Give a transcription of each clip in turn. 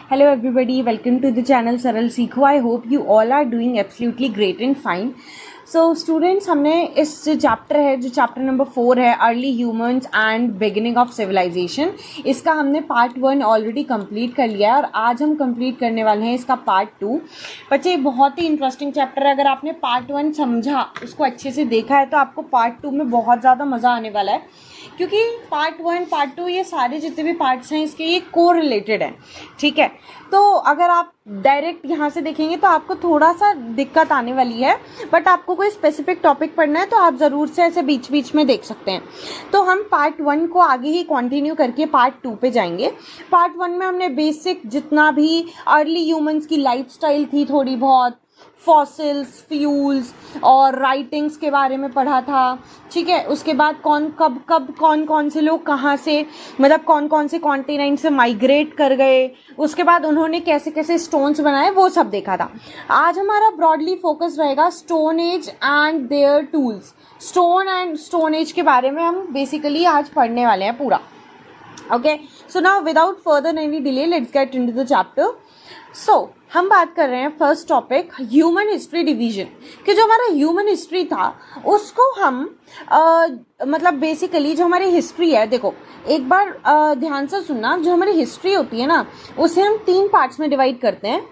Hello everybody, welcome to the channel सरल सीखो. I hope you all are doing absolutely great and fine. So students, हमने इस जो chapter है, जो चैप्टर नंबर 4 है, early humans and beginning of civilisation, इसका हमने पार्ट 1 ऑलरेडी कंप्लीट कर लिया है और आज हम कंप्लीट करने वाले हैं इसका पार्ट 2. बच्चे बहुत ही इंटरेस्टिंग चैप्टर है. अगर आपने पार्ट 1 समझा, उसको अच्छे से देखा है, तो आपको पार्ट 2 में बहुत ज़्यादा मज़ा आने वाला है, क्योंकि पार्ट 1 पार्ट 2 ये सारे जितने भी पार्ट्स हैं इसके ये को रिलेटेड हैं. ठीक है, तो अगर आप डायरेक्ट यहाँ से देखेंगे तो आपको थोड़ा सा दिक्कत आने वाली है, बट आपको कोई स्पेसिफिक टॉपिक पढ़ना है तो आप ज़रूर से ऐसे बीच बीच में देख सकते हैं. तो हम पार्ट 1 को आगे ही कंटिन्यू करके पार्ट 2 पे जाएंगे. पार्ट 1 में हमने बेसिक जितना भी अर्ली ह्यूमंस की लाइफस्टाइल थी, थोड़ी बहुत फॉसिल्स, फ्यूल्स और राइटिंग्स के बारे में पढ़ा था. ठीक है, उसके बाद कौन कौन से लोग कहाँ से, मतलब कौन कौन से कॉन्टिनेंट से माइग्रेट कर गए, उसके बाद उन्होंने कैसे कैसे स्टोन्स बनाए, वो सब देखा था. आज हमारा ब्रॉडली फोकस रहेगा stone age and there tools. Stone and stone age के बारे में हम बेसिकली आज पढ़ने वाले हैं पूरा. Okay, so now without further any delay let's get into the chapter. So हम बात कर रहे हैं first topic human history division, कि जो हमारा ह्यूमन हिस्ट्री था उसको हम मतलब बेसिकली जो हमारी हिस्ट्री है, देखो एक बार ध्यान से सुनना, जो हमारी हिस्ट्री होती है ना, उसे हम 3 पार्ट्स में डिवाइड करते हैं.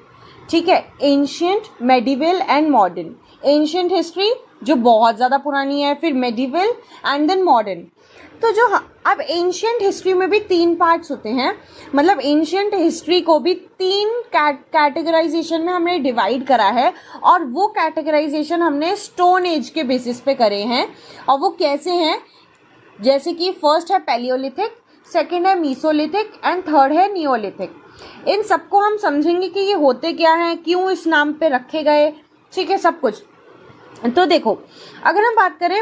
ठीक है, ancient, medieval and modern. Ancient history जो बहुत ज़्यादा पुरानी है, फिर मेडिवल एंड देन मॉडर्न. तो जो अब एंशिएंट हिस्ट्री में भी 3 पार्ट्स होते हैं, मतलब एंशिएंट हिस्ट्री को भी 3 कैटेगराइजेशन में हमने डिवाइड करा है, और वो कैटेगराइजेशन हमने स्टोन एज के बेसिस पे करे हैं. और वो कैसे हैं, जैसे कि फर्स्ट है पैलियोलिथिक, सेकंड है मीसोलिथिक एंड थर्ड है नियोलिथिक. इन सबको हम समझेंगे कि ये होते क्या हैं, क्यों इस नाम पे रखे गए. ठीक है, सब कुछ. तो देखो, अगर हम बात करें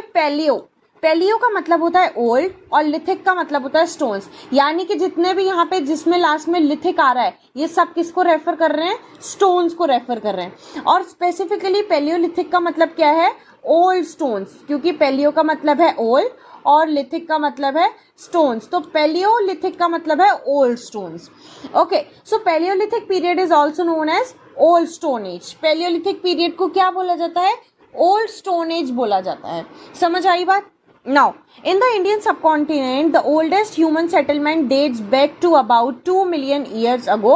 पैलियो का मतलब होता है ओल्ड और लिथिक का मतलब होता है स्टोन्स. यानी कि जितने भी यहाँ पे जिसमें लास्ट में लिथिक आ रहा है, ये सब किसको रेफर कर रहे हैं, स्टोन्स को रेफर कर रहे हैं. और स्पेसिफिकली पैलियोलिथिक का मतलब क्या है, ओल्ड स्टोन्स, क्योंकि पैलियो का मतलब है ओल्ड और लिथिक का मतलब है स्टोन्स. तो पैलियोलिथिक का मतलब है old stones. Okay, so palaeolithic period is also known as old stone age. Palaeolithic period को क्या बोला जाता है, ओल्ड स्टोन एज बोला जाता है. समझ आई बात. Now, in the Indian subcontinent, the oldest human settlement dates back to about 2 million years ago.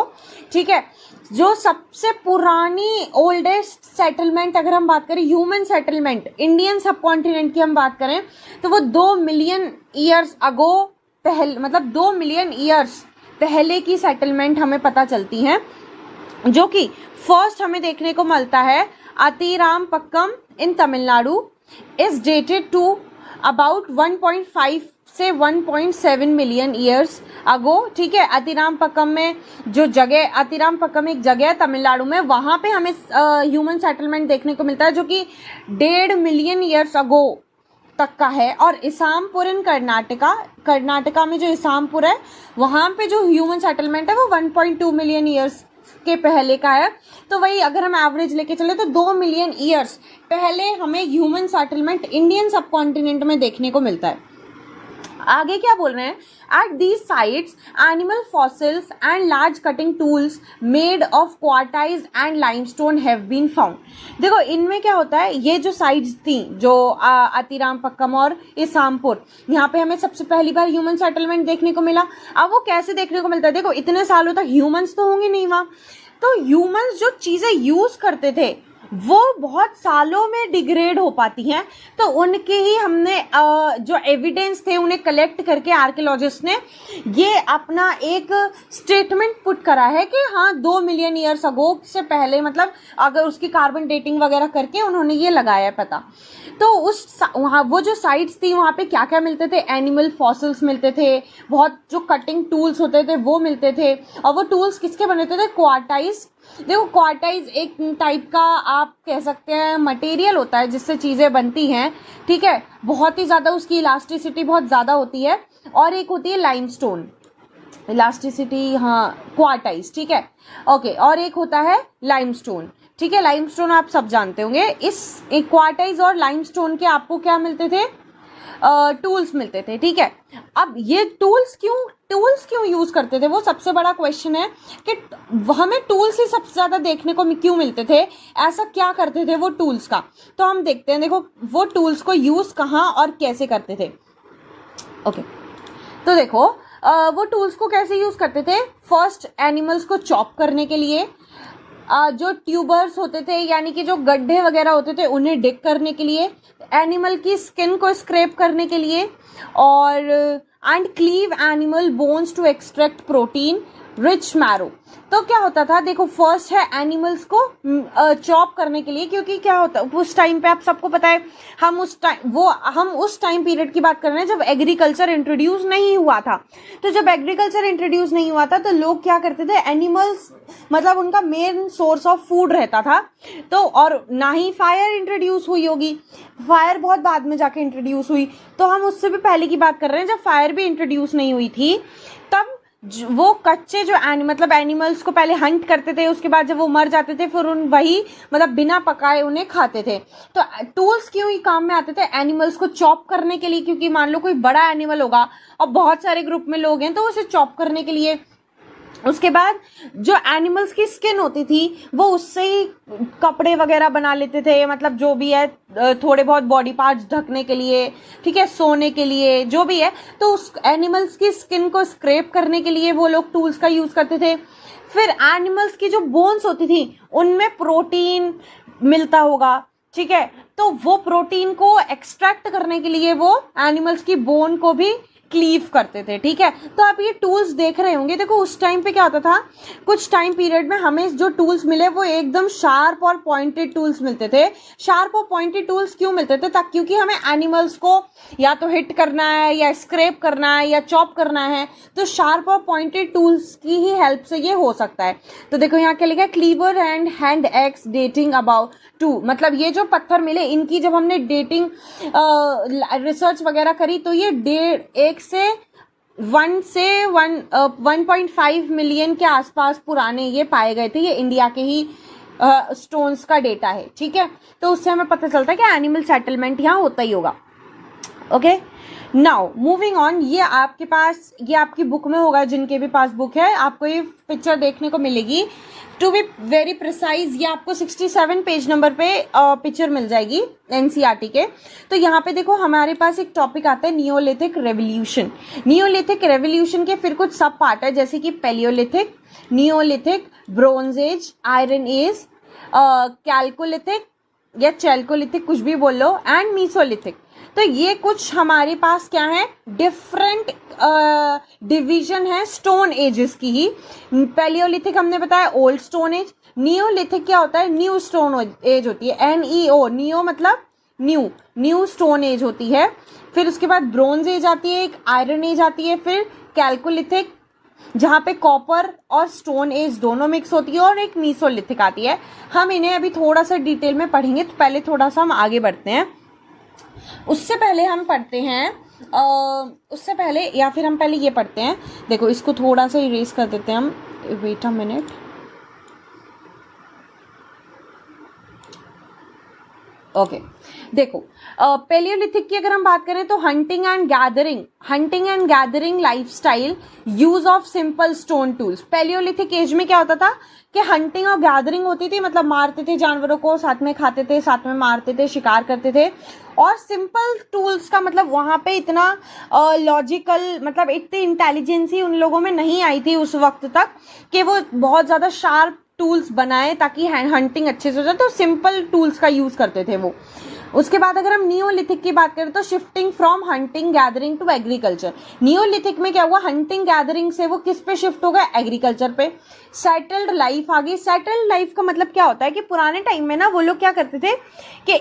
ठीक है, जो सबसे पुरानी ओल्डेस्ट सेटलमेंट अगर हम बात करें, ह्यूमन सेटलमेंट इंडियन सबकॉन्टिनेंट की हम बात करें, तो वो 2 मिलियन ईयर्स अगो पहले, मतलब 2 मिलियन ईयर्स पहले की सेटलमेंट हमें पता चलती हैं, जो कि फर्स्ट हमें देखने को मिलता है Attirampakkam in Tamil Nadu. Is dated to about 1.5 से 1.7 मिलियन ईयर्स अगो. ठीक है, अतिरामपक्कम में जो जगह, अतिरामपक्कम एक जगह है तमिलनाडु में, वहाँ पे हमें ह्यूमन सेटलमेंट देखने को मिलता है, जो कि 1.5 मिलियन ईयर्स अगो तक का है. और इसामपुर इन कर्नाटका में जो इसामपुर है, वहाँ पे जो ह्यूमन सेटलमेंट है वो 1.2 मिलियन ईयर्स के पहले का है. तो वही अगर हम एवरेज लेके चले तो 2 मिलियन ईयर्स पहले हमें ह्यूमन सेटलमेंट इंडियन सबकॉन्टिनेंट में देखने को मिलता है. आगे क्या बोल रहे हैं, at these sites animal fossils and large cutting tools made of quartzite and limestone have been found. देखो इनमें क्या होता है, ये जो साइट्स थी, जो अतिरामपक्कम और इसामपुर, यहाँ पे हमें सबसे पहली बार ह्यूमन सेटलमेंट देखने को मिला. अब वो कैसे देखने को मिलता है, देखो इतने सालों तक ह्यूमंस तो होंगे नहीं वहाँ, तो ह्यूमंस जो चीज़ें यूज करते थे वो बहुत सालों में डिग्रेड हो पाती हैं. तो उनके ही हमने जो एविडेंस थे उन्हें कलेक्ट करके आर्कियोलॉजिस्ट ने ये अपना एक स्टेटमेंट पुट करा है कि हाँ 2 मिलियन ईयर्स अगो से पहले, मतलब अगर उसकी कार्बन डेटिंग वगैरह करके उन्होंने ये लगाया है पता. तो उस वहाँ वो जो साइट्स थी वहाँ पे क्या क्या मिलते थे, एनिमल फॉसिल्स मिलते थे, बहुत जो कटिंग टूल्स होते थे वो मिलते थे. और वो टूल्स किसके बने थे, क्वार्टाइज. देखो क्वार्टाइज एक टाइप का आप कह सकते हैं मटेरियल होता है जिससे चीज़ें बनती हैं. ठीक है, बहुत ही ज़्यादा उसकी इलास्टिसिटी बहुत ज़्यादा होती है. और एक होती है लाइमस्टोन, इलास्टिसिटी, हाँ क्वार्टाइज. ठीक है, ओके. और एक होता है लाइमस्टोन. ठीक है, लाइमस्टोन आप सब जानते होंगे. इस क्वार्टाइज और लाइमस्टोन के आपको क्या मिलते थे, टूल्स मिलते थे, ठीक है। अब ये टूल्स क्यों यूज करते थे, वो सबसे बड़ा क्वेश्चन है कि हमें टूल्स ही सबसे ज्यादा देखने को क्यों मिलते थे, ऐसा क्या करते थे वो टूल्स का। तो हम देखते हैं, देखो वो टूल्स को यूज कहाँ और कैसे करते थे। ओके, तो देखो वो टूल्स को कैसे यूज करते थे। फर्स्ट, एनिमल्स को चॉप करने के लिए, जो ट्यूबर्स होते थे यानी कि जो गड्ढे वगैरह होते थे उन्हें डिग करने के लिए, एनिमल की स्किन को स्क्रैप करने के लिए, और and cleave animal bones to extract protein rich marrow. तो क्या होता था, देखो फर्स्ट है एनिमल्स को चॉप करने के लिए, क्योंकि क्या होता उस टाइम पे आप सबको पता है, हम उस टाइम पीरियड की बात कर रहे हैं जब एग्रीकल्चर इंट्रोड्यूस नहीं हुआ था। तो जब एग्रीकल्चर इंट्रोड्यूस नहीं हुआ था तो लोग क्या करते थे, एनिमल्स मतलब उनका मेन सोर्स ऑफ फूड रहता था। तो और ना ही फायर इंट्रोड्यूस हुई होगी, फायर बहुत बाद में जाके इंट्रोड्यूस हुई, तो हम उससे भी पहले की बात कर रहे हैं जब फायर भी इंट्रोड्यूस नहीं हुई थी। तब वो कच्चे जो मतलब एनिमल्स को पहले हंट करते थे, उसके बाद जब वो मर जाते थे फिर वही मतलब बिना पकाए उन्हें खाते थे। तो टूल्स क्यों ही काम में आते थे, एनिमल्स को चॉप करने के लिए, क्योंकि मान लो कोई बड़ा एनिमल होगा और बहुत सारे ग्रुप में लोग हैं तो उसे चॉप करने के लिए। उसके बाद जो एनिमल्स की स्किन होती थी वो उससे ही कपड़े वगैरह बना लेते थे, मतलब जो भी है थोड़े बहुत बॉडी पार्ट्स ढकने के लिए, ठीक है, सोने के लिए, जो भी है। तो उस एनिमल्स की स्किन को स्क्रैप करने के लिए वो लोग टूल्स का यूज करते थे। फिर एनिमल्स की जो बोन्स होती थी उनमें प्रोटीन मिलता होगा, ठीक है, तो वो प्रोटीन को एक्सट्रैक्ट करने के लिए वो एनिमल्स की बोन को भी क्लीव करते थे, ठीक है। तो आप ये टूल्स देख रहे होंगे, देखो उस टाइम पे क्या होता था, कुछ टाइम पीरियड में हमें जो टूल्स मिले वो एकदम शार्प और पॉइंटेड टूल्स मिलते थे। शार्प और पॉइंटेड टूल्स क्यों मिलते थे, ताकि क्योंकि हमें एनिमल्स को या तो हिट करना है या स्क्रैप करना है या चॉप करना है, तो शार्प और पॉइंटेड टूल्स की ही हेल्प से ये हो सकता है। तो देखो यहाँ क्या लिखा है, cleaver and hand axe dating about 2, मतलब ये जो पत्थर मिले इनकी जब हमने डेटिंग रिसर्च वगैरह करी तो ये 1.5 मिलियन के आसपास पुराने ये पाए गए थे। ये इंडिया के ही स्टोन्स का डेटा है, ठीक है। तो उससे हमें पता चलता है कि एनिमल सेटलमेंट यहाँ होता ही होगा। ओके, नाउ मूविंग ऑन, ये आपके पास, ये आपकी बुक में होगा, जिनके भी पास बुक है आपको ये पिक्चर देखने को मिलेगी। टू बी वेरी प्रिसाइज ये आपको 67 पेज नंबर पे पिक्चर मिल जाएगी एनसीईआरटी के। तो यहाँ पे देखो हमारे पास एक टॉपिक आता है नियोलिथिक रेवोल्यूशन। नियोलिथिक रेवोल्यूशन के फिर कुछ सब पार्ट है, जैसे कि palaeolithic, neolithic, bronze age, iron age, chalcolithic या चैल्कोलिथिक कुछ भी बोल लो, एंड मीसोलिथिक। तो ये कुछ हमारे पास क्या है, डिफरेंट डिवीजन है स्टोन एजेस की ही। पैलियोलिथिक हमने बताया ओल्ड स्टोन एज, नियोलिथिक क्या होता है, न्यू स्टोन एज होती है, NEO, नियो मतलब न्यू स्टोन एज होती है। फिर उसके बाद ब्रोंज एज आती है, एक आयरन एज आती है, फिर कैल्कोलिथिक जहाँ पे कॉपर और स्टोन एज दोनों मिक्स होती है, और एक मीसोलिथिक आती है। हम इन्हें अभी थोड़ा सा डिटेल में पढ़ेंगे, तो पहले थोड़ा सा हम आगे बढ़ते हैं। उससे पहले हम पढ़ते हैं उससे पहले या फिर हम पहले ये पढ़ते हैं, देखो इसको थोड़ा सा इरेज कर देते हैं हम, वेट अ मिनट। ओके, देखो पैलियोलिथिक की अगर हम बात करें तो hunting and gathering lifestyle, use of simple stone tools. Palaeolithic age में क्या होता था कि हंटिंग और गैदरिंग होती थी, मतलब मारते थे जानवरों को, साथ में खाते थे, साथ में मारते थे, शिकार करते थे। और सिंपल टूल्स का मतलब वहां पे इतना लॉजिकल मतलब इतनी इंटेलिजेंसी उन लोगों में नहीं आई थी उस वक्त तक कि वो बहुत ज्यादा शार्प टूल्स बनाए ताकि हंटिंग अच्छे से हो जाए, तो सिंपल टूल्स का यूज करते थे वो। उसके बाद अगर हम नियोलिथिक की बात करें तो shifting from hunting gathering to agriculture. Neolithic में क्या हुआ, हंटिंग गैदरिंग से वो किस पे शिफ्ट हो गया, एग्रीकल्चर पे। सेटल्ड लाइफ आ गई। सेटल्ड लाइफ का मतलब क्या होता है कि पुराने टाइम में ना वो लोग क्या करते थे कि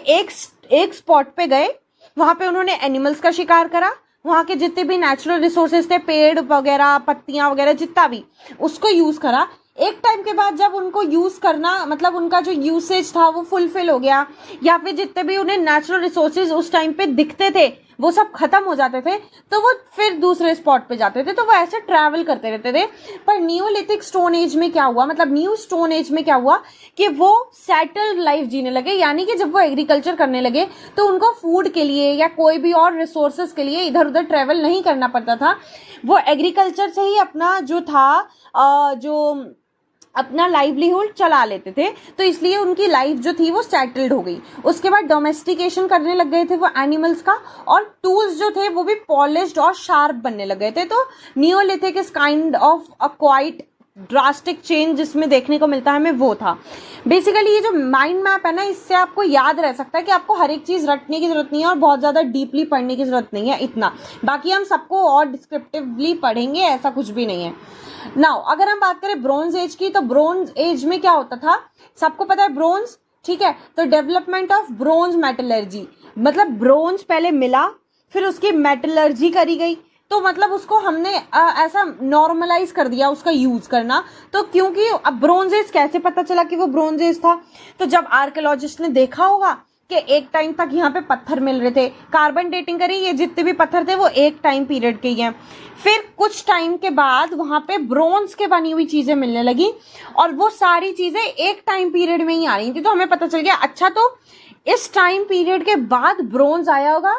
एक स्पॉट पे गए, वहां पे उन्होंने एनिमल्स का शिकार करा, वहां के जितने भी नेचुरल रिसोर्सेज थे, पेड़ वगैरह, पत्तियां वगैरह, जितना भी, उसको यूज करा। एक टाइम के बाद जब उनको यूज करना मतलब उनका जो यूसेज था वो फुलफिल हो गया, या फिर जितने भी उन्हें नेचुरल रिसोर्सेज उस टाइम पे दिखते थे वो सब खत्म हो जाते थे तो वो फिर दूसरे स्पॉट पे जाते थे, तो वो ऐसे ट्रैवल करते रहते थे। पर नियोलिथिक स्टोन एज में क्या हुआ, मतलब न्यू स्टोन एज में क्या हुआ कि वो सेटल्ड लाइफ जीने लगे, यानी कि जब वो एग्रीकल्चर करने लगे तो उनको फूड के लिए या कोई भी और रिसोर्सेज के लिए इधर उधर ट्रैवल नहीं करना पड़ता था। वो एग्रीकल्चर से ही अपना जो था जो अपना लाइवलीहुड चला लेते थे, तो इसलिए उनकी लाइफ जो थी वो सेटल्ड हो गई। उसके बाद डोमेस्टिकेशन करने लग गए थे वो एनिमल्स का, और टूल्स जो थे वो भी पॉलिश्ड और शार्प बनने लग गए थे। तो Neolithic is kind of a quite drastic change जिसमें देखने को मिलता है हमें, वो था बेसिकली। ये जो माइंड मैप है ना, इससे आपको याद रह सकता है कि आपको हर एक चीज रटने की जरूरत नहीं है और बहुत ज्यादा डीपली पढ़ने की जरूरत नहीं है इतना। बाकी हम सबको और डिस्क्रिप्टिवली पढ़ेंगे, ऐसा कुछ भी नहीं है। नाउ अगर हम बात करें ब्रोंज एज की, तो ब्रोंज एज में क्या होता था, सबको पता है ब्रोंज, ठीक है। तो डेवलपमेंट ऑफ ब्रोंज मेटलर्जी, मतलब ब्रोंज पहले मिला फिर उसकी मेटलर्जी करी गई, तो मतलब उसको हमने ऐसा नॉर्मलाइज कर दिया उसका यूज करना। तो क्योंकि अब ब्रोंज एज कैसे पता चला कि वो ब्रोंज एज था, तो जब आर्कियोलॉजिस्ट ने देखा होगा कि एक टाइम तक यहाँ पे पत्थर मिल रहे थे, कार्बन डेटिंग करी, ये जितने भी पत्थर थे वो एक टाइम पीरियड के ही हैं। फिर कुछ टाइम के बाद वहां पे ब्रोंज के बनी हुई चीजें मिलने लगी और वो सारी चीजें एक टाइम पीरियड में ही आ रही थी। तो हमें पता चल गया अच्छा तो इस टाइम पीरियड के बाद ब्रोंज आया होगा,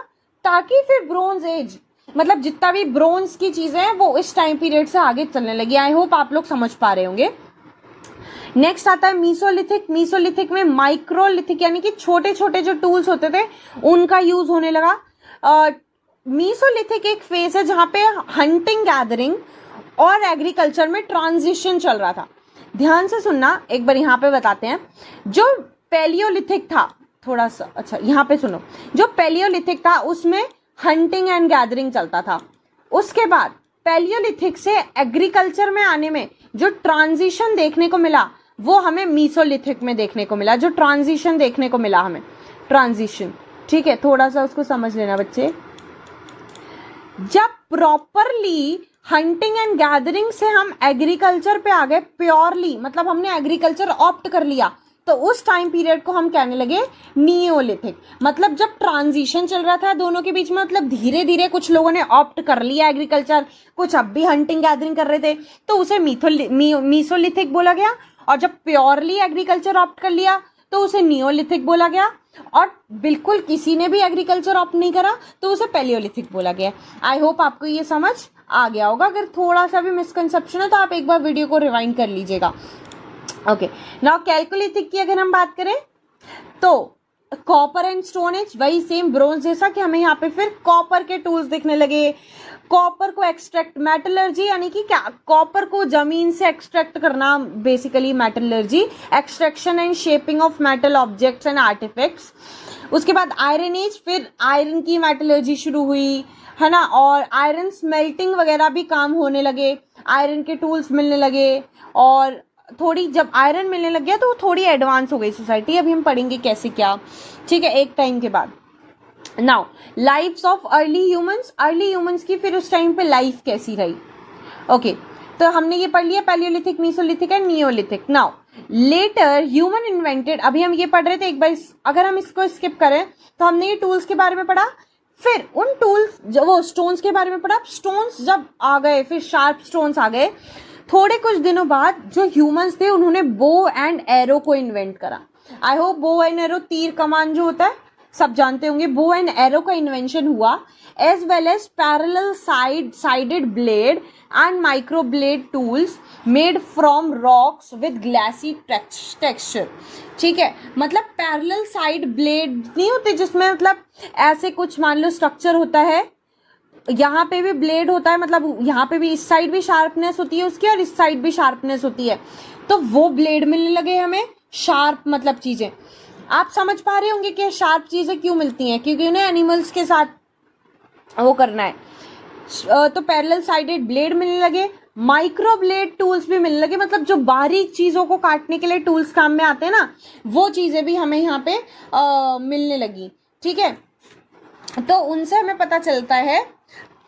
ताकि फिर ब्रोंज एज मतलब जितना भी ब्रोंज की चीजें हैं वो इस टाइम पीरियड से आगे चलने लगी। आई होप आप लोग समझ पा रहे होंगे। नेक्स्ट आता है मीसोलिथिक। मीसोलिथिक में माइक्रोलिथिक यानी कि छोटे छोटे जो टूल्स होते थे उनका यूज होने लगा। मीसोलिथिक एक फेज है जहां पे हंटिंग गैदरिंग और एग्रीकल्चर में ट्रांजिशन चल रहा था। ध्यान से सुनना, एक बार यहाँ पे बताते हैं। जो पैलियोलिथिक था, थोड़ा सा अच्छा यहाँ पे सुनो, जो पैलियोलिथिक था उसमें हंटिंग एंड गैदरिंग चलता था। उसके बाद पैलियोलिथिक से एग्रीकल्चर में आने में जो ट्रांजिशन देखने को मिला वो हमें मीसोलिथिक में देखने को मिला। जो ट्रांजिशन देखने को मिला हमें, ट्रांजिशन, ठीक है, थोड़ा सा उसको समझ लेना बच्चे। जब प्रॉपरली हंटिंग एंड गैदरिंग से हम एग्रीकल्चर पे आ गए प्योरली, मतलब हमने एग्रीकल्चर ऑप्ट कर लिया, तो उस टाइम पीरियड को हम कहने लगे नियोलिथिक। मतलब जब ट्रांजिशन चल रहा था दोनों के बीच में, मतलब धीरे धीरे कुछ लोगों ने ऑप्ट कर लिया एग्रीकल्चर, कुछ अब भी हंटिंग गैदरिंग कर रहे थे, तो उसे मीसोलिथिक बोला गया। और जब प्योरली एग्रीकल्चर ऑप्ट कर लिया तो उसे नियोलिथिक बोला गया। और बिल्कुल किसी ने भी एग्रीकल्चर ऑप्ट नहीं करा तो उसे पैलियोलिथिक बोला गया। आई होप आपको ये समझ आ गया होगा। अगर थोड़ा सा भी मिसकंसेप्शन है तो आप एक बार वीडियो को रिवाइंड कर लीजिएगा। ओके, नाउ कैल्कोलिथिक की अगर हम बात करें तो कॉपर एंड स्टोन एज, वही सेम ब्रोंज जैसा कि हमें यहाँ पे फिर कॉपर के टूल्स दिखने लगे। कॉपर को एक्सट्रैक्ट, मेटलर्जी यानी कि क्या, कॉपर को जमीन से एक्सट्रैक्ट करना, basically metallurgy, extraction and shaping of metal objects and artefacts. उसके बाद आयरन एज, फिर आयरन की मेटलर्जी शुरू हुई, है ना, और आयरन स्मेल्टिंग वगैरह भी काम होने लगे, आयरन के टूल्स मिलने लगे। और थोड़ी जब आयरन मिलने लग गया तो थोड़ी एडवांस हो गई सोसाइटी। अभी हम पढ़ेंगे कैसे क्या, ठीक है, एक टाइम के बाद। Now lifes of early humans, early humans की फिर उस टाइम पे लाइफ कैसी रही। ओके, तो हमने ये पढ़ लिया Palaeolithic, Mesolithic and Neolithic. Now later human invented, अभी हम ये पढ़ रहे थे एक बार, अगर हम इसको स्किप करें तो हमने ये टूल्स के बारे में पढ़ा, फिर उन टूल्स जो वो स्टोन्स के बारे में पढ़ा। स्टोन्स जब आ गए, फिर शार्प स्टोन्स आ गए, थोड़े कुछ दिनों बाद जो ह्यूमंस थे उन्होंने बो एंड एरो को इन्वेंट करा। I hope bow and arrow, तीर कमान जो होता है सब जानते होंगे, बो एंड एरो का इन्वेंशन हुआ, as well as parallel sided blade and micro blade tools made from rocks with glassy texture. ठीक है, मतलब पैरेलल साइड ब्लेड नहीं होते जिसमें मतलब ऐसे कुछ मान लो स्ट्रक्चर होता है, यहाँ पे भी ब्लेड होता है, मतलब यहाँ पे भी इस साइड भी शार्पनेस होती है उसकी और इस साइड भी शार्पनेस होती है, तो वो ब्लेड मिलने लगे हमें, शार्प मतलब चीजें। आप समझ पा रहे होंगे कि शार्प चीजें क्यों मिलती हैं, क्योंकि उन्हें एनिमल्स के साथ वो करना है। तो पैरेलल साइडेड ब्लेड मिलने लगे, माइक्रो ब्लेड टूल्स भी मिलने लगे, मतलब जो बारीक चीजों को काटने के लिए टूल्स काम में आते हैं ना, वो चीजें भी हमें यहाँ पे मिलने लगी। ठीक है, तो उनसे हमें पता चलता है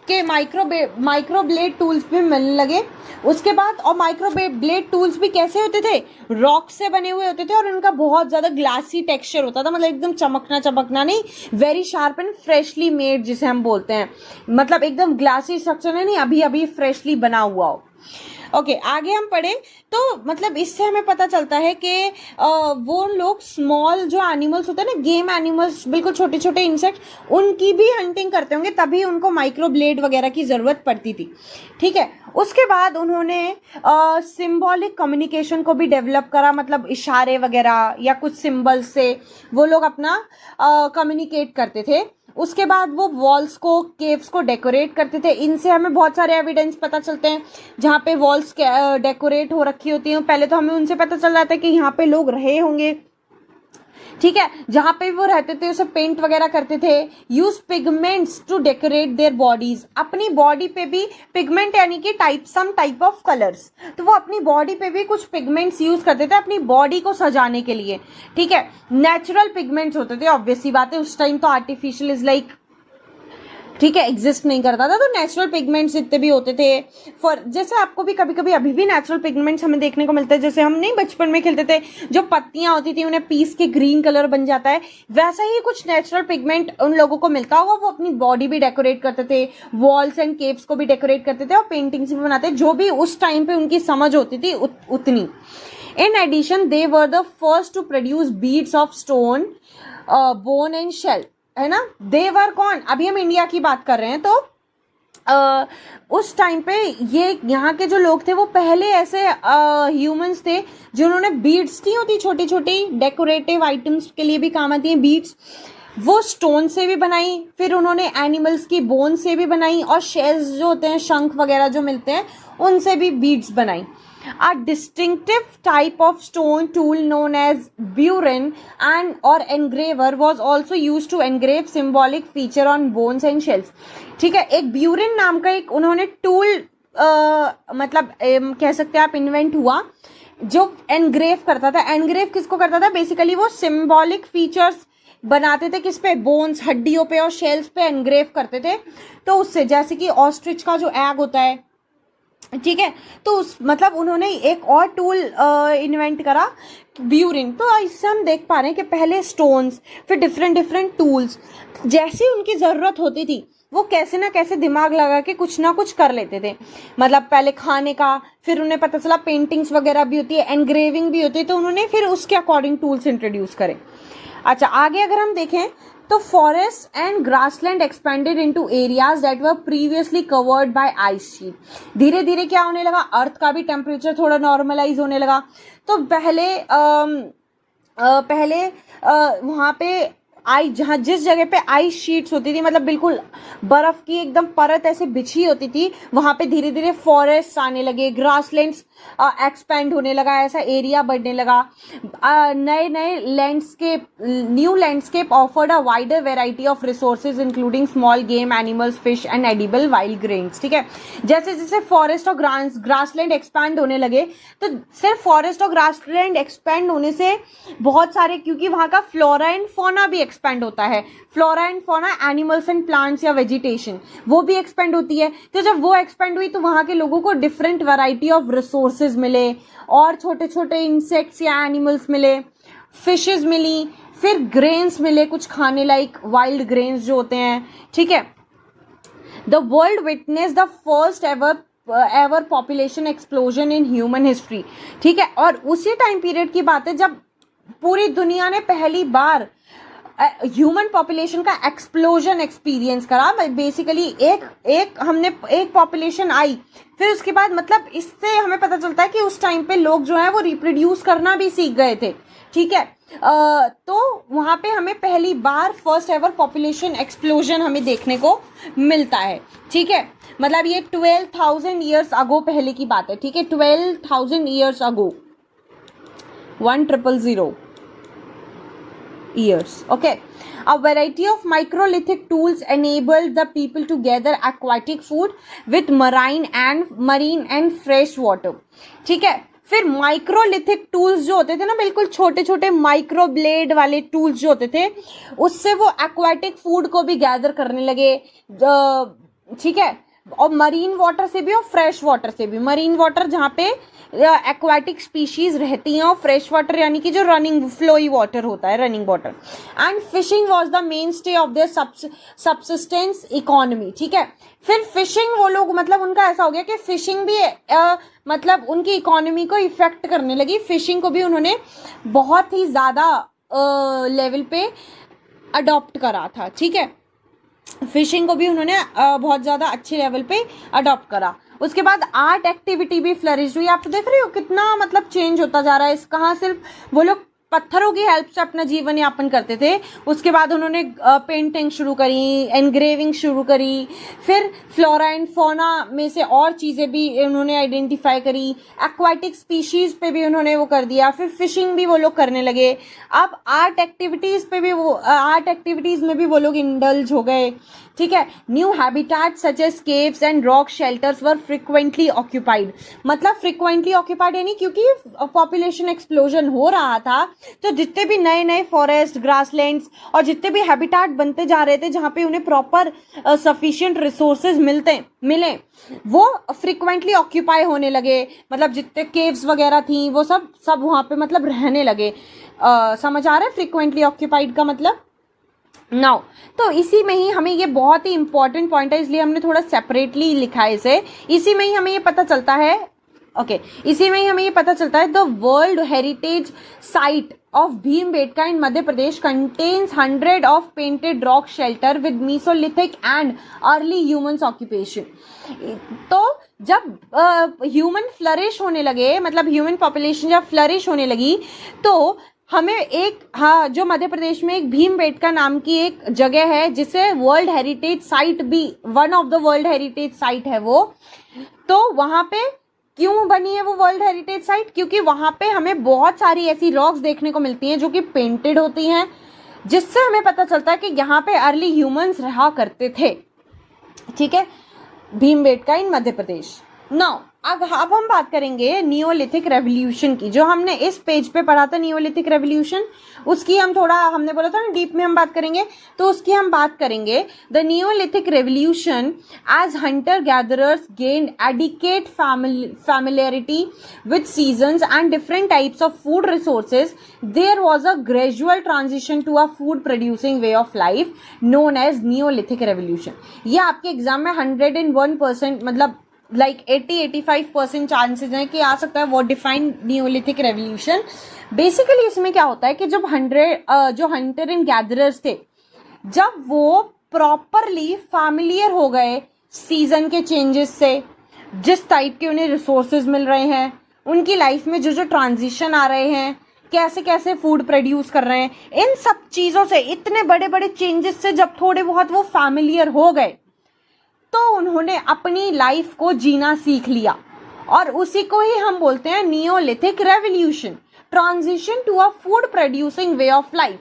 के माइक्रो ब्लेड टूल्स भी मिलने लगे उसके बाद। और माइक्रो ब्लेड टूल्स भी कैसे होते थे, रॉक से बने हुए होते थे और उनका बहुत ज्यादा ग्लासी टेक्सचर होता था, मतलब एकदम चमकना नहीं, very sharp and freshly made जिसे हम बोलते हैं, मतलब एकदम ग्लासी स्ट्रक्चर है, नहीं अभी अभी फ्रेशली बना हुआ हो। ओके आगे हम पढ़े तो मतलब इससे हमें पता चलता है कि वो लोग स्मॉल जो एनिमल्स होते हैं ना, गेम एनिमल्स, बिल्कुल छोटे छोटे इंसेक्ट, उनकी भी हंटिंग करते होंगे, तभी उनको माइक्रो ब्लेड वगैरह की जरूरत पड़ती थी। ठीक है, उसके बाद उन्होंने सिंबॉलिक कम्युनिकेशन को भी डेवलप करा, मतलब इशारे वगैरह या कुछ सिंबल्स से वो लोग अपना कम्युनिकेट करते थे। उसके बाद वो वॉल्स को, केव्स को डेकोरेट करते थे। इनसे हमें बहुत सारे एविडेंस पता चलते हैं जहाँ पे वॉल्स डेकोरेट हो रखी होती हैं। पहले तो हमें उनसे पता चल जाता है कि यहाँ पे लोग रहे होंगे। ठीक है, जहां पे वो रहते थे उसे पेंट वगैरह करते थे। Use pigments to decorate their bodies, अपनी बॉडी पे भी पिगमेंट यानी कि सम टाइप ऑफ कलर्स, तो वो अपनी बॉडी पे भी कुछ पिगमेंट्स यूज करते थे अपनी बॉडी को सजाने के लिए। ठीक है, नेचुरल पिगमेंट्स होते थे, ऑब्वियस सी बात है, उस टाइम तो आर्टिफिशियल इज लाइक, ठीक है, एग्जिस्ट नहीं करता था, तो नेचुरल पिगमेंट्स जितने भी होते थे, फॉर जैसे आपको भी कभी कभी अभी भी नेचुरल पिगमेंट्स हमें देखने को मिलते हैं, जैसे हम नहीं बचपन में खेलते थे, जो पत्तियां होती थी उन्हें पीस के ग्रीन कलर बन जाता है, वैसा ही कुछ नेचुरल पिगमेंट उन लोगों को मिलता होगा। वो अपनी बॉडी भी डेकोरेट करते थे, वॉल्स एंड केव्स को भी डेकोरेट करते थे और पेंटिंग्स भी बनाते थे, जो भी उस टाइम पे उनकी समझ होती थी उतनी। In addition they were the first to produce beads of stone, bone and shell, है ना। देवर कौन, अभी हम इंडिया की बात कर रहे हैं, तो उस टाइम पे ये यहाँ के जो लोग थे वो पहले ऐसे ह्यूमंस थे जिन्होंने बीड्स की होती, छोटी छोटी डेकोरेटिव आइटम्स के लिए भी काम आती हैं बीड्स, वो स्टोन से भी बनाई, फिर उन्होंने एनिमल्स की बोन से भी बनाई, और शेल्स जो होते हैं, शंख वगैरह जो मिलते हैं, उनसे भी बीड्स बनाई। A distinctive type of stone tool known as burin and or engraver was also used to engrave symbolic feature on bones and shells. ठीक है, एक burin नाम का एक उन्होंने टूल मतलब कह सकते हैं आप इन्वेंट हुआ जो एनग्रेव करता था। एनग्रेव किसको करता था, बेसिकली वो सिंबॉलिक फीचर्स बनाते थे, किस पे, बोन्स, हड्डियों पे और शेल्स पे एनग्रेव करते थे। तो उससे, जैसे कि ऑस्ट्रिच का जो एग होता है, ठीक है, तो उस मतलब उन्होंने एक और टूल इन्वेंट करा, ब्यूरिन। तो इससे हम देख पा रहे हैं कि पहले स्टोन्स, फिर डिफरेंट टूल्स, जैसी उनकी ज़रूरत होती थी वो कैसे ना कैसे दिमाग लगा के कुछ ना कुछ कर लेते थे। मतलब पहले खाने का, फिर उन्हें पता चला पेंटिंग्स वगैरह भी होती है, एनग्रेविंग भी होती है, तो उन्होंने फिर उसके अकॉर्डिंग टूल्स इंट्रोड्यूस करे। अच्छा, आगे अगर हम देखें तो forest and grassland expanded into areas that were previously covered by ice sheet. धीरे धीरे क्या होने लगा, अर्थ का भी टेम्परेचर थोड़ा नॉर्मलाइज होने लगा। तो पहले वहाँ पे जहाँ जिस जगह पे आइस शीट्स होती थी, मतलब बिल्कुल बर्फ की एकदम परत ऐसे बिछी होती थी, वहां पे धीरे धीरे फॉरेस्ट आने लगे, ग्रासलैंड्स एक्सपेंड होने लगा, ऐसा एरिया बढ़ने लगा। नए landscape, new landscape offered a wider variety of resources including small game, animals, fish and edible wild grains. ठीक है, जैसे जैसे फॉरेस्ट और ग्रासलैंड एक्सपैंड होने लगे, तो सिर्फ फॉरेस्ट और ग्रासलैंड एक्सपैंड होने से बहुत सारे, क्योंकि वहां का फ्लोरा एंड फौना भी एक्सपेंड होता है, flora and fauna, animals and plants या वेजिटेशन, वो भी एक्सपेंड होती है। तो जब वो एक्सपेंड हुई तो वहां के लोगों को डिफरेंट वैरायटी ऑफ रिसोर्सेज मिले, और छोटे छोटे इंसेक्ट्स या एनिमल्स मिले, फिशेज मिली, फिर ग्रेन्स मिले कुछ खाने लाइक, वाइल्ड ग्रेन्स जो होते हैं। ठीक है, the world witness the first ever population explosion in human history. ठीक है, और उसी टाइम पीरियड की बात है जब पूरी दुनिया ने पहली बार ह्यूमन पॉपुलेशन का एक्सप्लोजन एक्सपीरियंस करा। बेसिकली एक पॉपुलेशन आई, फिर उसके बाद मतलब इससे हमें पता चलता है कि उस टाइम पे लोग जो है वो रिप्रोड्यूस करना भी सीख गए थे। ठीक है, तो वहां पे हमें पहली बार फर्स्ट एवर पॉपुलेशन एक्सप्लोजन हमें देखने को मिलता है। ठीक है, मतलब ये 12,000 ईयर्स अगो पहले की बात है। ठीक है, 12,000 years ago, 1000 years. Okay, a variety of microlithic tools enabled the people to gather aquatic food with marine and fresh water. ठीक है, फिर माइक्रोलिथिक टूल्स जो होते थे ना, बिल्कुल छोटे छोटे माइक्रो ब्लेड वाले टूल्स जो होते थे, उससे वो एक्वाटिक फूड को भी गैदर करने लगे, ठीक है, और मरीन वाटर से भी और फ्रेश वाटर से भी। मरीन वाटर जहाँ पे एक्वाटिक स्पीशीज रहती हैं, और फ्रेश वाटर यानी कि जो रनिंग फ्लोई वाटर होता है, running water. And fishing was the main stay of their subsistence economy. ठीक है, फिर फिशिंग वो लोग मतलब उनका ऐसा हो गया कि फिशिंग भी मतलब उनकी इकोनॉमी को इफेक्ट करने लगी। फिशिंग को भी उन्होंने बहुत ही ज़्यादा लेवल पे अडॉप्ट करा था। ठीक है, फिशिंग को भी उन्होंने बहुत ज़्यादा अच्छे लेवल पे अडॉप्ट करा। उसके बाद आर्ट एक्टिविटी भी फ्लरिश हुई। आप तो देख रहे हो कितना मतलब चेंज होता जा रहा है। इस कहाँ सिर्फ वो लोग पत्थरों की हेल्प से अपना जीवन यापन करते थे, उसके बाद उन्होंने पेंटिंग शुरू करी, एनग्रेविंग शुरू करी, फिर फ्लोरा एंड फौना में से और चीज़ें भी उन्होंने आइडेंटिफाई करी, एक्वाटिक स्पीशीज पे भी उन्होंने वो कर दिया, फिर फिशिंग भी वो लोग करने लगे। अब आर्ट एक्टिविटीज़ में भी वो लोग इंडल्ज हो गए। ठीक है, new habitat such as caves and rock shelters were frequently occupied. मतलब फ्रिक्वेंटली ऑक्यूपाइड यानी क्योंकि पॉपुलेशन एक्सप्लोजन हो रहा था, तो जितने भी नए नए फॉरेस्ट, ग्रासलैंड्स और जितने भी हैबिटेट बनते जा रहे थे जहाँ पे उन्हें प्रॉपर सफिशिएंट रिसोर्सेज मिले, वो फ्रिक्वेंटली ऑक्यूपाई होने लगे। मतलब जितने केव्स वगैरह थी वो सब वहाँ पे मतलब रहने लगे। समझ आ रहा है फ्रिक्वेंटली ऑक्यूपाइड का मतलब? नाउ तो इसी में ही हमें ये बहुत ही इंपॉर्टेंट पॉइंट है, इसलिए हमने थोड़ा सेपरेटली लिखा है इसे। इसी में ही हमें ये पता चलता है the world heritage site of Bhimbetka in Madhya Pradesh contains 100 of painted rock shelter with Mesolithic and early humans occupation. तो जब ह्यूमन फ्लरिश होने लगे, मतलब ह्यूमन पॉपुलेशन जब फ्लरिश होने लगी, तो हमें जो मध्य प्रदेश में एक भीमबेटका नाम की एक जगह है जिसे वर्ल्ड हेरिटेज साइट भी, one of the world heritage site है वो। तो वहां पे क्यों बनी है वो वर्ल्ड हेरिटेज साइट? क्योंकि वहां पे हमें बहुत सारी ऐसी रॉक्स देखने को मिलती हैं जो कि पेंटेड होती हैं, जिससे हमें पता चलता है कि यहाँ पे अर्ली ह्यूमंस रहा करते थे। ठीक है, भीमबेटका इन मध्य प्रदेश। नाउ अब हम बात करेंगे नियोलिथिक रेवोल्यूशन की। जो हमने इस पेज पे पढ़ा था नियोलिथिक रेवोल्यूशन, उसकी हमने बोला था ना डीप में हम बात करेंगे, तो उसकी हम बात करेंगे। The neolithic revolution as hunter gatherers gained adequate familiarity with seasons and different types of food resources, there was a gradual transition to a food producing way of life known as Neolithic revolution। ये आपके exam में 101% मतलब like 80-85% chances हैं कि आ सकता है वो define Neolithic revolution. Basically इसमें क्या होता है कि जब जो हंटर एंड गैदरर्स थे, जब वो प्रॉपरली फैमिलियर हो गए सीजन के चेंजेस से, जिस टाइप के उन्हें रिसोर्सेज मिल रहे हैं, उनकी लाइफ में जो ट्रांजिशन आ रहे हैं, कैसे कैसे फूड प्रोड्यूस कर रहे हैं, इन सब चीज़ों से, इतने बड़े बड़े चेंजेस से जब थोड़े बहुत वो फैमिलियर हो गए, तो उन्होंने अपनी लाइफ को जीना सीख लिया, और उसी को ही हम बोलते हैं neolithic revolution, transition to a food producing way of life.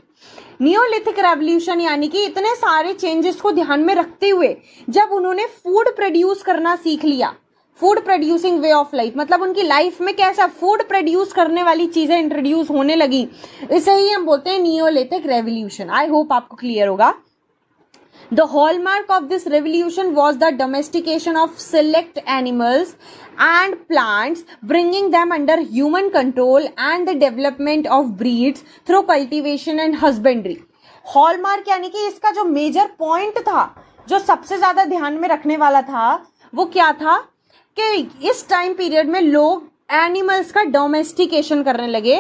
Neolithic revolution यानी कि इतने सारे चेंजेस को ध्यान में रखते हुए जब उन्होंने फूड प्रोड्यूस करना सीख लिया, food producing way of life मतलब उनकी लाइफ में कैसा फूड प्रोड्यूस करने वाली चीजें इंट्रोड्यूस होने लगी, इसे ही हम बोलते हैं नियोलिथिक रेवोल्यूशन। आई होप आपको क्लियर होगा। The hallmark of this revolution was the domestication of select animals and plants, bringing them under human control and the development of breeds through cultivation and husbandry। hallmark यानी कि इसका जो major point था, जो सबसे ज्यादा ध्यान में रखने वाला था, वो क्या था कि इस टाइम पीरियड में लोग एनिमल्स का डोमेस्टिकेशन करने लगे,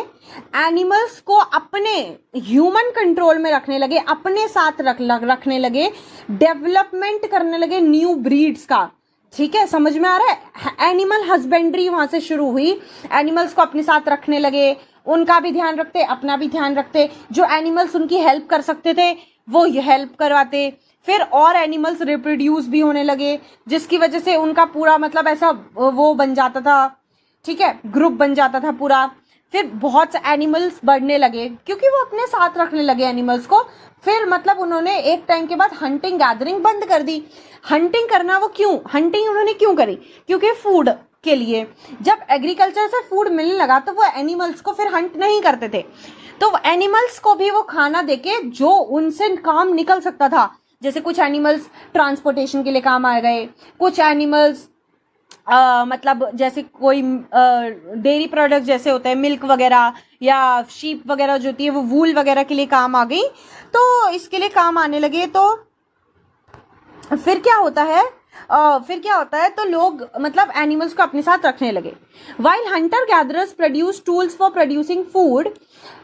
एनिमल्स को अपने ह्यूमन कंट्रोल में रखने लगे, अपने साथ रखने लगे, डेवलपमेंट करने लगे न्यू ब्रीड्स का। ठीक है, समझ में आ रहा है? एनिमल हस्बेंड्री वहां से शुरू हुई, एनिमल्स को अपने साथ रखने लगे, उनका भी ध्यान रखते, अपना भी ध्यान रखते, जो एनिमल्स उनकी हेल्प कर सकते थे वो ये हेल्प करवाते, फिर और एनिमल्स रिप्रोड्यूस भी होने लगे, जिसकी वजह से उनका पूरा मतलब ऐसा वो बन जाता था, ठीक है, ग्रुप बन जाता था पूरा। फिर बहुत से एनिमल्स बढ़ने लगे क्योंकि वो अपने साथ रखने लगे एनिमल्स को। फिर मतलब उन्होंने एक टाइम के बाद हंटिंग गैदरिंग बंद कर दी। हंटिंग करना वो क्यों, हंटिंग उन्होंने क्यों करी? क्योंकि फूड के लिए। जब एग्रीकल्चर से फूड मिलने लगा तो वो एनिमल्स को फिर हंट नहीं करते थे, तो एनिमल्स को भी वो खाना देके जो उनसे काम निकल सकता था, जैसे कुछ एनिमल्स ट्रांसपोर्टेशन के लिए काम आ गए, कुछ एनिमल्स मतलब जैसे कोई डेयरी प्रोडक्ट जैसे होते हैं मिल्क वगैरह या शीप वगैरह जो होती है वो वूल वगैरह के लिए काम आ गई, तो इसके लिए काम आने लगे। तो फिर क्या होता है तो लोग मतलब एनिमल्स को अपने साथ रखने लगे। While Hunter gatherers produce tools for producing food,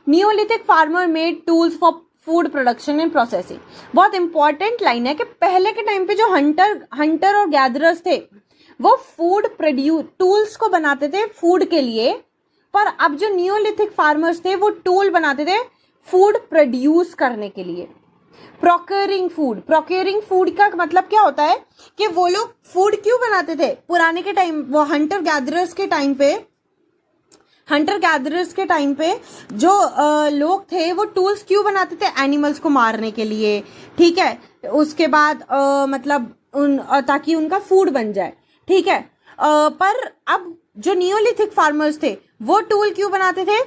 Neolithic farmer made tools for food production and processing. बहुत इंपॉर्टेंट लाइन है कि पहले के टाइम पे जो हंटर और गैदरर्स थे वो फूड टूल्स को बनाते थे फूड के लिए, पर अब जो नियोलिथिक फार्मर्स थे वो टूल बनाते थे फूड प्रोड्यूस करने के लिए। प्रोक्योरिंग फूड का मतलब क्या होता है कि वो लोग फूड क्यों बनाते थे पुराने के टाइम, वो हंटर गैदरर्स के टाइम पे जो लोग थे वो टूल्स क्यों बनाते थे, एनिमल्स को मारने के लिए, ठीक है, उसके बाद मतलब ताकि उनका फूड बन जाए, ठीक है। पर अब जो नियोलिथिक फार्मर्स थे वो टूल क्यों बनाते थे,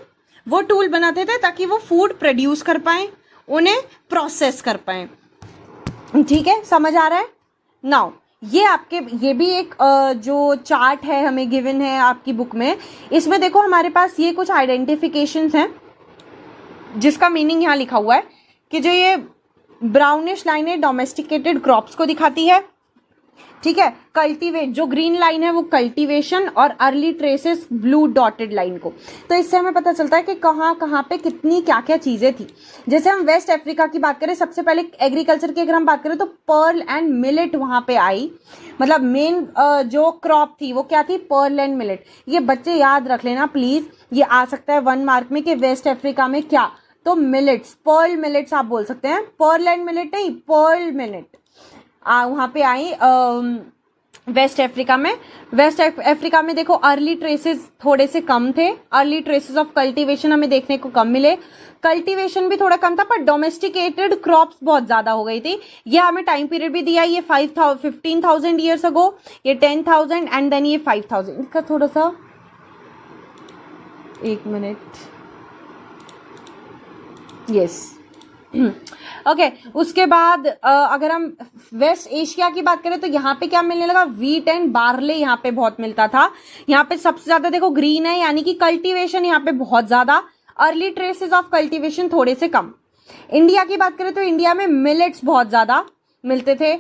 वो टूल बनाते थे ताकि वो फूड प्रोड्यूस कर पाए, उन्हें प्रोसेस कर पाए, ठीक है, समझ आ रहा है। नाउ ये भी एक जो चार्ट है हमें गिवन है आपकी बुक में, इसमें देखो हमारे पास ये कुछ आइडेंटिफिकेशंस हैं जिसका मीनिंग यहाँ लिखा हुआ है कि जो ये ब्राउनिश लाइन है डोमेस्टिकेटेड क्रॉप्स को दिखाती है, ठीक है। कल्टीवेट जो ग्रीन लाइन है वो कल्टीवेशन और early traces blue dotted line को, तो इससे हमें पता चलता है कि कहाँ पे कितनी क्या क्या चीजें थी। जैसे हम वेस्ट अफ्रीका की बात करें, सबसे पहले एग्रीकल्चर की अगर हम बात करें तो पर्ल एंड मिलेट वहां पे आई, मतलब मेन जो क्रॉप थी वो क्या थी, पर्ल एंड मिलेट। ये बच्चे याद रख लेना प्लीज, ये आ सकता है 1 मार्क में कि वेस्ट अफ्रीका में क्या, तो मिलेट्स, पर्ल मिलेट्स आप बोल सकते हैं, पर्ल एंड मिलेट नहीं, पर्ल मिलेट वहां पे आई वेस्ट अफ्रीका में देखो अर्ली ट्रेसेस थोड़े से कम थे, अर्ली ट्रेसेस ऑफ कल्टीवेशन हमें देखने को कम मिले, कल्टीवेशन भी थोड़ा कम था, पर डोमेस्टिकेटेड क्रॉप्स बहुत ज्यादा हो गई थी। ये हमें टाइम पीरियड भी दिया, ये 15,000 ईयर्स अगो, ये 10,000 एंड देन ये 5,000। इसका थोड़ा सा 1 मिनट, यस ओके उसके बाद अगर हम वेस्ट एशिया की बात करें तो यहाँ पे क्या मिलने लगा, वीट एंड बार्ले यहाँ पे बहुत मिलता था। यहाँ पे सबसे ज्यादा देखो ग्रीन है, यानी कि कल्टीवेशन यहाँ पे बहुत ज्यादा, अर्ली ट्रेसेस ऑफ कल्टीवेशन थोड़े से कम। इंडिया की बात करें तो इंडिया में मिलेट्स बहुत ज्यादा मिलते थे।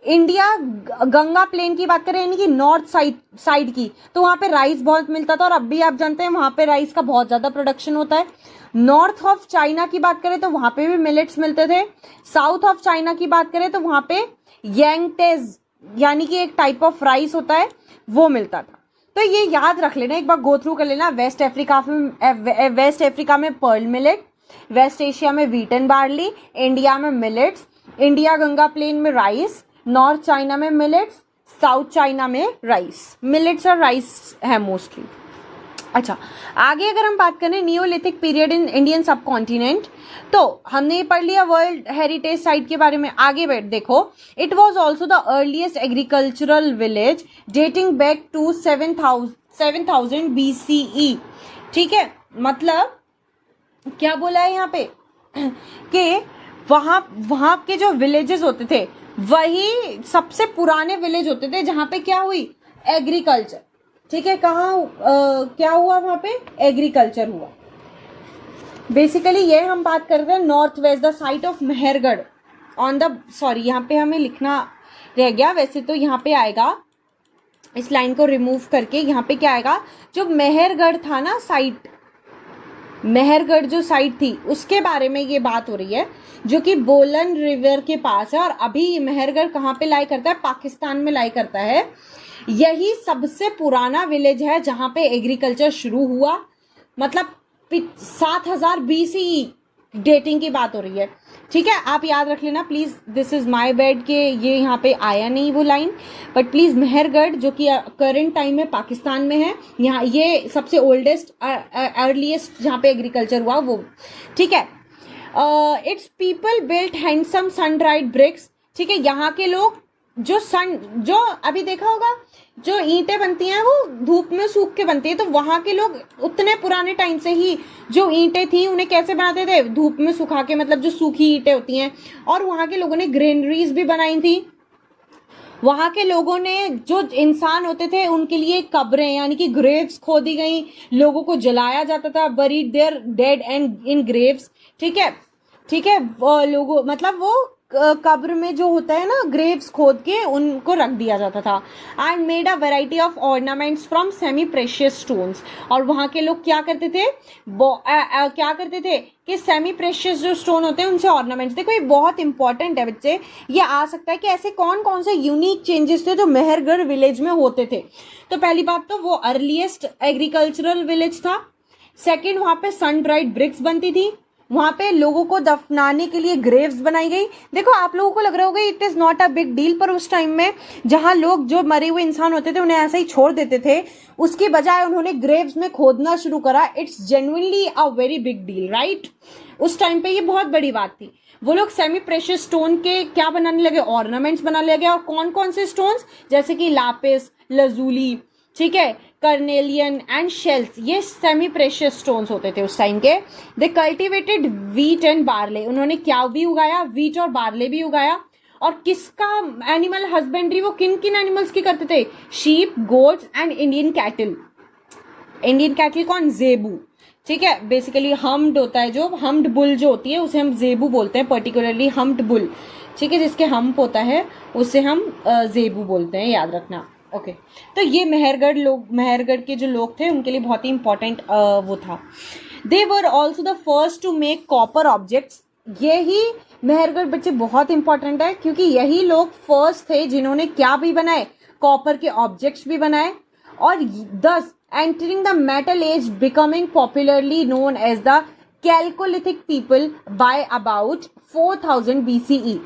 इंडिया गंगा प्लेन की बात करें यानी कि नॉर्थ साइड की, तो वहां पे राइस बहुत मिलता था, और अब भी आप जानते हैं वहां पे राइस का बहुत ज्यादा प्रोडक्शन होता है। नॉर्थ ऑफ चाइना की बात करें तो वहां पे भी मिलेट्स मिलते थे। साउथ ऑफ चाइना की बात करें तो वहां पे यांगटेज यानी कि एक टाइप ऑफ राइस होता है वो मिलता था। तो ये याद रख लेना, एक बार गो थ्रू कर लेना। वेस्ट अफ्रीका में पर्ल मिलेट, वेस्ट एशिया में व्हीट एंड बार्ली, इंडिया में मिलेट्स, इंडिया गंगा प्लेन में राइस, नॉर्थ चाइना में मिलेट्स, साउथ चाइना में राइस। मिलेट्स और राइस है मोस्टली। अच्छा, आगे अगर हम बात करें नियोलिथिक पीरियड इन इंडियन सब कॉन्टिनेंट, तो हमने ये पढ़ लिया वर्ल्ड हेरिटेज साइट के बारे में। आगे बैठ देखो, it was also the earliest agricultural village dating back to 7,000 BCE। ठीक है, मतलब क्या बोला है यहाँ पे कि वहां के जो विलेजेस होते थे वही सबसे पुराने विलेज होते थे जहां पे क्या हुई, एग्रीकल्चर। ठीक है, क्या हुआ वहां पे, एग्रीकल्चर हुआ। बेसिकली ये हम बात कर रहे हैं north west, the site of Mehrgarh on the, sorry यहाँ पे हमें लिखना रह गया, वैसे तो यहाँ पे आएगा, इस लाइन को रिमूव करके यहाँ पे क्या आएगा, जो मेहरगढ़ था ना साइट, मेहरगढ़ जो साइट थी उसके बारे में ये बात हो रही है, जो कि बोलन रिवर के पास है। और अभी मेहरगढ़ कहाँ पे लाई करता है, पाकिस्तान में लाई करता है। यही सबसे पुराना विलेज है जहां पे एग्रीकल्चर शुरू हुआ, मतलब 7,000 BCE डेटिंग की बात हो रही है। ठीक है, आप याद रख लेना please, this is my bad के ये यहाँ पे आया नहीं वो लाइन, बट प्लीज मेहरगढ़ जो कि करंट टाइम में पाकिस्तान में है, यहाँ ये सबसे ओल्डेस्ट अर्लीस्ट जहाँ पे एग्रीकल्चर हुआ वो। ठीक है, its people built handsome sun dried bricks. ठीक है, यहाँ के लोग जो जो अभी देखा होगा, जो ईंटें बनती हैं वो धूप में सूख के बनती है, तो वहां के लोग उतने पुराने टाइम से ही जो ईंटें थी उन्हें कैसे बनाते थे, धूप में सुखा के, मतलब जो सूखी ईंटें होती हैं। और वहां के लोगों ने ग्रेनरीज भी बनाई थी। वहां के लोगों ने, जो इंसान होते थे उनके लिए कब्रें यानी कि ग्रेव्स खोदी गई, लोगों को जलाया जाता था, buried their dead and in graves. ठीक है, ठीक है, लोगों मतलब वो कब्र में जो होता है ना, ग्रेव्स खोद के उनको रख दिया जाता था। And made a variety of ornaments from semi precious stones. और वहां के लोग क्या करते थे, क्या करते थे कि सेमी प्रेशियस जो स्टोन होते हैं उनसे ऑर्नामेंट्स। देखो ये बहुत इंपॉर्टेंट है बच्चे, ये आ सकता है कि ऐसे कौन कौन से यूनिक चेंजेस थे जो मेहरगढ़ विलेज में होते थे। तो पहली बात तो वो अर्लीस्ट एग्रीकल्चरल विलेज था। सेकेंड, वहां पे सन ड्राइड ब्रिक्स बनती थी। वहां पे लोगों को दफनाने के लिए ग्रेव्स बनाई गई। देखो आप लोगों को लग रहा होगा it is not a big deal, पर उस टाइम में जहां लोग जो मरे हुए इंसान होते थे उन्हें ऐसे ही छोड़ देते थे, उसके बजाय उन्होंने ग्रेव्स में खोदना शुरू करा। It's genuinely a very big deal, right. उस टाइम पे ये बहुत बड़ी बात थी। वो लोग सेमी प्रेशियस स्टोन के क्या बनाने लगे, ऑर्नामेंट्स बनाने लगे। और कौन कौन से स्टोन्स, जैसे कि लापिस लजूली, ठीक है, कर्नेलियन एंड शेल्स, ये सेमी प्रेशियस स्टोन्स होते थे उस टाइम के। दे कल्टिवेटेड वीट एंड बार्ले, उन्होंने क्या भी उगाया, वीट और बार्ले भी उगाया। और किसका एनिमल हस्बेंड्री, वो किन किन एनिमल्स की करते थे, sheep, goats and Indian cattle. Indian cattle कौन, जेबू। ठीक है, बेसिकली हम्ड होता है, जो हम्ड बुल जो होती है उसे हम जेबू बोलते हैं, पर्टिकुलरली हम्ड बुल। ठीक है, जिसके हम्प होता है उसे हम जेबू बोलते हैं, याद रखना। ओके, तो ये मेहरगढ़ के जो लोग थे उनके लिए बहुत ही इंपॉर्टेंट वो था। They were also the first to make copper objects. यही मेहरगढ़ बच्चे बहुत इंपॉर्टेंट है, क्योंकि यही लोग फर्स्ट थे जिन्होंने क्या भी बनाए, कॉपर के ऑब्जेक्ट्स भी बनाए। और thus entering the metal age, becoming popularly known as the chalcolithic people by about 4000 BCE।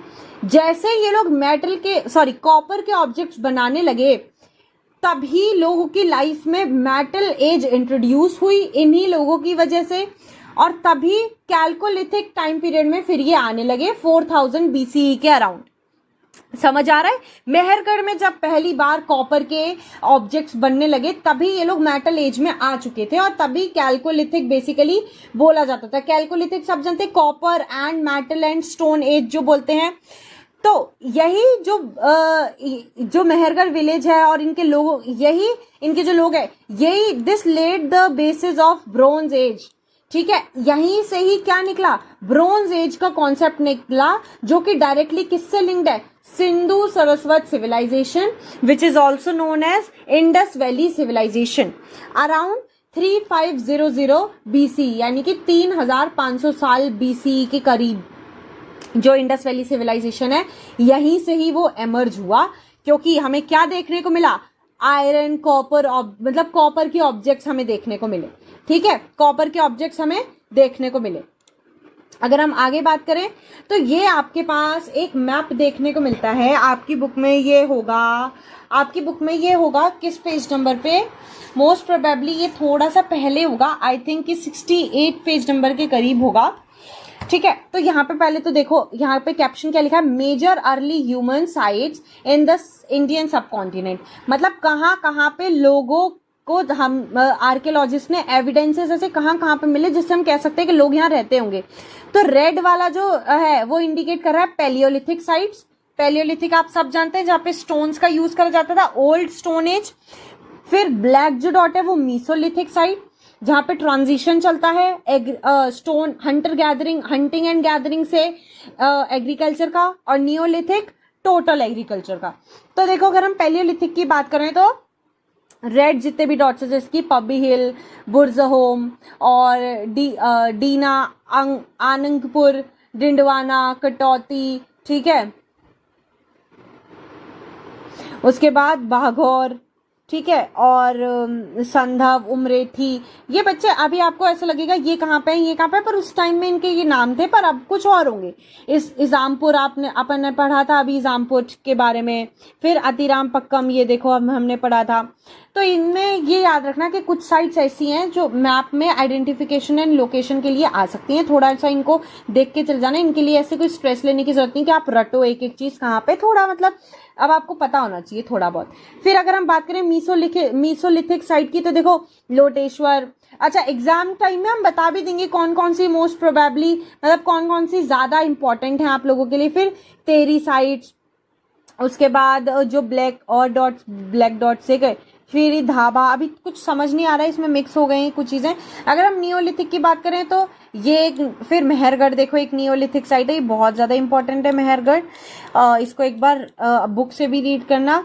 जैसे ये लोग कॉपर के ऑब्जेक्ट्स बनाने लगे, तभी लोगों की लाइफ में मेटल एज इंट्रोड्यूस हुई, इन्हीं लोगों की वजह से। और तभी कैल्कोलिथिक टाइम पीरियड में फिर ये आने लगे 4000 BCE के अराउंड। समझ आ रहा है, मेहरगढ़ में जब पहली बार कॉपर के ऑब्जेक्ट्स बनने लगे तभी ये लोग मेटल एज में आ चुके थे, और तभी कैल्कोलिथिक बेसिकली बोला जाता था। कैल्कोलिथिक सब जानते, copper and metal and stone age जो बोलते हैं। तो यही जो मेहरगढ़ विलेज है और इनके लोग, यही इनके जो लोग है, यही this led the basis of bronze as. ठीक है, यहीं से ही क्या निकला, ब्रोंज एज का कॉन्सेप्ट निकला, जो कि डायरेक्टली किससे लिंक्ड है, Sindhu Saraswat civilisation, which is also known as Indus valley civilisation, around 3500 BC, यानी कि 3500 साल BC के करीब जो इंडस वैली सिविलाइजेशन है, यहीं से ही वो एमर्ज हुआ। क्योंकि हमें क्या देखने को मिला, आयरन, कॉपर, मतलब कॉपर के ऑब्जेक्ट्स हमें देखने को मिले। ठीक है, कॉपर के ऑब्जेक्ट्स हमें देखने को मिले। अगर हम आगे बात करें तो ये आपके पास एक मैप देखने को मिलता है, आपकी बुक में ये होगा किस पेज नंबर पे, मोस्ट प्रोबेबली ये थोड़ा सा पहले होगा, आई थिंक कि 68 पेज नंबर के करीब होगा। ठीक है, तो यहाँ पे पहले तो देखो, यहाँ पे कैप्शन क्या लिखा है, major early human sites in the Indian subcontinent. मतलब कहाँ पे लोगों को हम आर्कियोलॉजिस्ट ने एविडेंसेस ऐसे कहाँ पे मिले जिससे हम कह सकते हैं कि लोग यहाँ रहते होंगे। तो रेड वाला जो है वो इंडिकेट कर रहा है पैलियोलिथिक साइट्स। पैलियोलिथिक आप सब जानते हैं, जहाँ पे स्टोन्स का यूज करा जाता था, ओल्ड स्टोन एज। फिर ब्लैक जो डॉट है वो मीसोलिथिक साइट, जहां पे ट्रांजिशन चलता है स्टोन हंटिंग एंड गैदरिंग से एग्रीकल्चर का, और नियोलिथिक टोटल एग्रीकल्चर का। तो देखो, अगर हम पैलियोलिथिक की बात करें तो रेड जितने भी डॉट्स है, जैसे कि पब्बी हिल, बुर्जहोम और डीना, आनंदपुर, डिंडवाना, कटौती, ठीक है, उसके बाद बाघौर, ठीक है, और संधव, उमरेठी। ये बच्चे अभी आपको ऐसा लगेगा ये कहाँ पे है, ये कहाँ पे है, पर उस टाइम में इनके ये नाम थे, पर अब कुछ और होंगे। इजामपुर अपन ने पढ़ा था अभी इजामपुर के बारे में। फिर अतिराम पक्कम, ये देखो अब हमने पढ़ा था। तो इनमें ये याद रखना कि कुछ साइट्स ऐसी हैं जो मैप में आइडेंटिफिकेशन एंड लोकेशन के लिए आ सकती हैं, थोड़ा सा इनको देख के चल जाना। इनके लिए ऐसे कोई स्ट्रेस लेने की जरूरत नहीं कि आप रटो एक एक चीज कहाँ पे, थोड़ा मतलब अब आपको पता होना चाहिए थोड़ा बहुत। फिर अगर हम बात करें मीसोलिथिक साइट की, तो देखो लोटेश्वर। अच्छा, एग्जाम टाइम में हम बता भी देंगे कौन कौन सी मोस्ट प्रोबेबली मतलब कौन कौन सी ज्यादा इंपॉर्टेंट है आप लोगों के लिए। फिर तेरी साइट्स, उसके बाद जो ब्लैक डॉट से गए, फिर धाबा। अभी कुछ समझ नहीं आ रहा है, इसमें मिक्स हो गए हैं कुछ चीजें। अगर हम नियोलिथिक की बात करें तो ये फिर मेहरगढ़, देखो एक नियोलिथिक साइट है, ये बहुत ज्यादा इंपॉर्टेंट है मेहरगढ़। इसको एक बार बुक से भी रीड करना।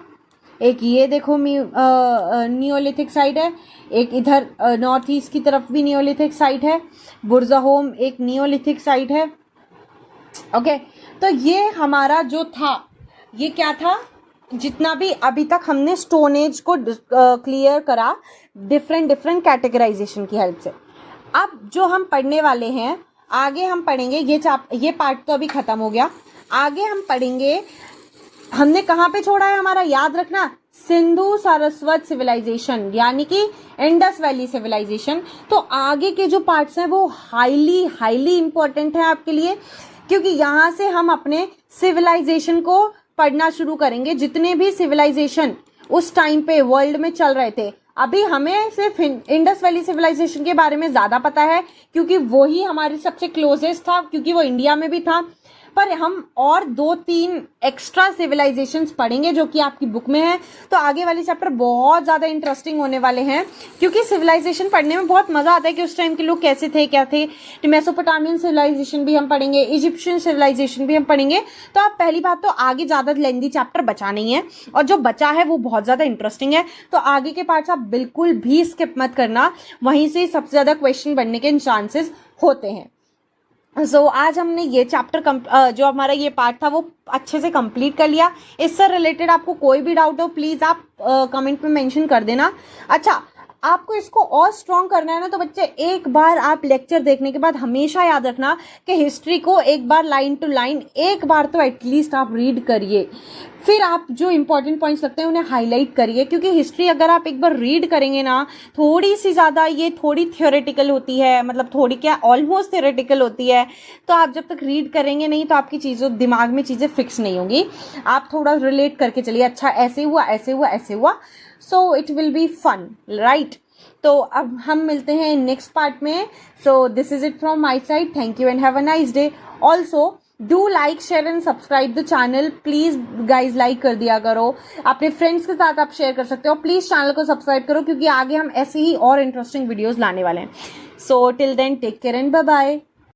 एक ये देखो नियोलिथिक साइट है, एक इधर नॉर्थ ईस्ट की तरफ भी नियोलिथिक साइट है, बुरजाहोम एक नियोलिथिक साइट है। ओके, तो ये हमारा जो था, ये क्या था, जितना भी अभी तक हमने स्टोन एज को क्लियर करा डिफरेंट कैटेगराइजेशन की हेल्प से। अब जो हम पढ़ने वाले हैं, आगे हम पढ़ेंगे ये पार्ट तो अभी खत्म हो गया। आगे हम पढ़ेंगे, हमने कहाँ पे छोड़ा है हमारा, याद रखना, सिंधु सरस्वत सिविलाइजेशन यानी कि इंडस वैली सिविलाइजेशन। तो आगे के जो पार्ट्स हैं वो हाईली इंपॉर्टेंट है आपके लिए, क्योंकि यहाँ से हम अपने सिविलाइजेशन को पढ़ना शुरू करेंगे। जितने भी सिविलाइजेशन उस टाइम पे वर्ल्ड में चल रहे थे, अभी हमें सिर्फ इंडस वैली सिविलाइजेशन के बारे में ज्यादा पता है क्योंकि वो ही हमारी सबसे क्लोजेस्ट था, क्योंकि वो इंडिया में भी था। पर हम और 2-3 एक्स्ट्रा सिविलाइजेशंस पढ़ेंगे जो कि आपकी बुक में है। तो आगे वाले चैप्टर बहुत ज्यादा इंटरेस्टिंग होने वाले हैं, क्योंकि सिविलाइजेशन पढ़ने में बहुत मजा आता है कि उस टाइम के लोग कैसे थे, क्या थे। मेसोपोटामियन सिविलाइजेशन भी हम पढ़ेंगे, इजिप्शियन सिविलाइजेशन भी हम पढ़ेंगे। तो आप पहली बात तो आगे ज्यादा लेंथी चैप्टर बचा नहीं है, और जो बचा है वो बहुत ज्यादा इंटरेस्टिंग है। तो आगे के पार्ट्स आप बिल्कुल भी स्किप मत करना, वहीं से सबसे ज्यादा क्वेश्चन बनने के चांसेस होते हैं। आज हमने ये चैप्टर जो हमारा ये पार्ट था वो अच्छे से कंप्लीट कर लिया। इससे रिलेटेड आपको कोई भी डाउट हो प्लीज आप कमेंट में मेंशन कर देना। अच्छा, आपको इसको और स्ट्रॉन्ग करना है ना, तो बच्चे एक बार आप लेक्चर देखने के बाद हमेशा याद रखना कि हिस्ट्री को एक बार लाइन टू लाइन एक बार तो एटलीस्ट आप रीड करिए। फिर आप जो इंपॉर्टेंट पॉइंट्स लगते हैं उन्हें हाईलाइट करिए, क्योंकि हिस्ट्री अगर आप एक बार रीड करेंगे ना, थोड़ी सी ज़्यादा ये थोड़ी थियोरेटिकल होती है, मतलब थोड़ी क्या ऑलमोस्ट थियोरेटिकल होती है। तो आप जब तक रीड करेंगे नहीं तो आपकी चीज़ों दिमाग में चीज़ें फिक्स नहीं होंगी। आप थोड़ा रिलेट करके चलिए, अच्छा ऐसे हुआ ऐसे हुआ ऐसे हुआ, so it will be fun, right. तो अब हम मिलते हैं नेक्स्ट पार्ट में। So this is it from my side, thank you and have a nice day. Also do like share and subscribe the channel, please guys like कर दिया करो, अपने फ्रेंड्स के साथ आप शेयर कर सकते हो। प्लीज चैनल को सब्सक्राइब करो, क्योंकि आगे हम ऐसे ही और इंटरेस्टिंग वीडियोस लाने वाले हैं। So till then take care and bye bye.